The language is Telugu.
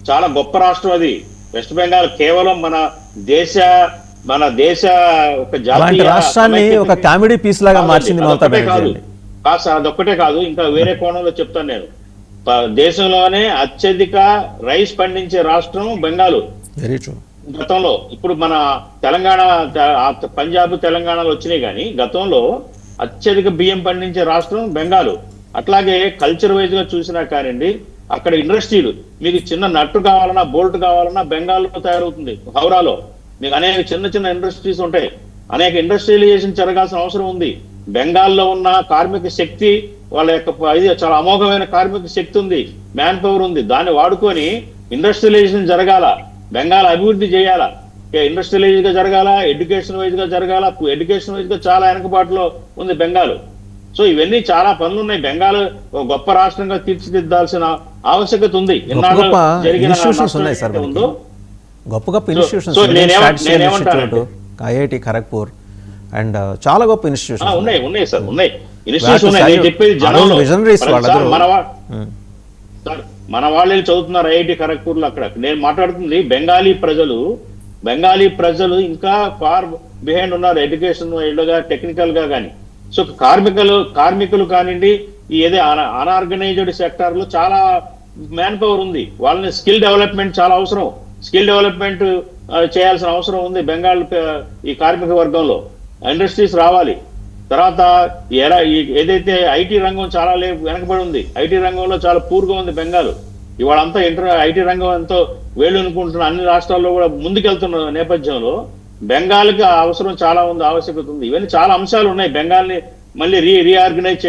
చాలా గొప్ప రాష్ట్రం అది. వెస్ట్ బెంగాల్ కేవలం దేశ మన దేశ ఒక జాతీయ రాష్ట్రాన్ని ఒక కామెడీ పీస్ లాగా మార్చింది మమతా బెనర్జీ. కాదు సార్, అదొక్కటే కాదు, ఇంకా వేరే కోణంలో చెప్తాను నేను. దేశంలోనే అత్యధిక రైస్ పండించే రాష్ట్రం బెంగాల్ గతంలో. ఇప్పుడు మన తెలంగాణ, పంజాబ్, తెలంగాణలో వచ్చినాయి, కానీ గతంలో అత్యధిక బియ్యం పండించే రాష్ట్రం బెంగాల్. అట్లాగే కల్చర్ వైజ్ గా చూసినా కానివ్వండి, అక్కడ ఇండస్ట్రీలు, మీకు చిన్న నట్టు కావాలన్నా, బోల్ట్ కావాలన్నా బెంగాల్లో తయారవుతుంది. హౌరాలో మీకు అనేక చిన్న చిన్న ఇండస్ట్రీస్ ఉంటాయి. అనేక ఇండస్ట్రియలైజేషన్ జరగాల్సిన అవసరం ఉంది. బెంగాల్లో ఉన్న కార్మిక శక్తి, వాళ్ళ యొక్క ఇది చాలా అమోఘమైన కార్మిక శక్తి ఉంది, మ్యాన్ పవర్ ఉంది. దాన్ని వాడుకొని ఇండస్ట్రియలైజేషన్ జరగాల, బెంగాల్ అభివృద్ధి చేయాలా, ఇండస్ట్రియలైజ్ గా జరగాల, ఎడ్యుకేషన్ వైజ్ గా జరగాల. ఎడ్యుకేషన్ వైజ్ గా చాలా వెనకబాటులో ఉంది బెంగాల్. సో ఇవన్నీ చాలా పనులు ఉన్నాయి. బెంగాల్ ఒక గొప్ప రాష్ట్రంగా తీర్చిదిద్దాల్సిన ఆవశ్యకత ఉంది. గొప్ప గొప్ప ఇన్స్టిట్యూషన్స్, ఐఐటి ఖరగ్పూర్ అండ్ చాలా గొప్ప ఇన్స్టిట్యూషన్స్ ఉన్నాయి సార్, ఉన్నాయి ఇన్స్టిట్యూషన్స్ ఉన్నాయి. నేను చెప్పేది జనంలో మన వాళ్ళు చదువుతున్నారు ఐఐటి ఖరగ్పూర్ లో. అక్కడ నేను మాట్లాడుతుంది బెంగాలీ ప్రజలు ఇంకా ఫార్ బిహైండ్ ఉన్నారు ఎడ్యుకేషన్ గా, టెక్నికల్ గా కానీ. సో కార్మికులు కానివ్వండి, ఈ ఏదే అన్ఆర్గనైజ్డ్ సెక్టార్ లో చాలా మ్యాన్ పవర్ ఉంది. వాళ్ళని స్కిల్ డెవలప్మెంట్ చాలా అవసరం. స్కిల్ డెవలప్మెంట్ చేయాల్సిన అవసరం ఉంది బెంగాల్ ఈ కార్మిక వర్గంలో. ఇండస్ట్రీస్ రావాలి. తర్వాత ఏదైతే ఐటీ రంగం చాలా వెనకబడి ఉంది, ఐటీ రంగంలో చాలా పూర్గా ఉంది బెంగాల్. ఇవాళ అంతా ఐటీ రంగం ఎంతో వేళ్ళనుకుంటున్న అన్ని రాష్ట్రాల్లో కూడా ముందుకెళ్తున్న నేపథ్యంలో బెంగాల్కి అవసరం చాలా ఉంది, ఆవశ్యకత ఉంది. ఇవన్నీ చాలా అంశాలు ఉన్నాయి. బెంగాల్ని మళ్ళీ రీఆర్గనైజ్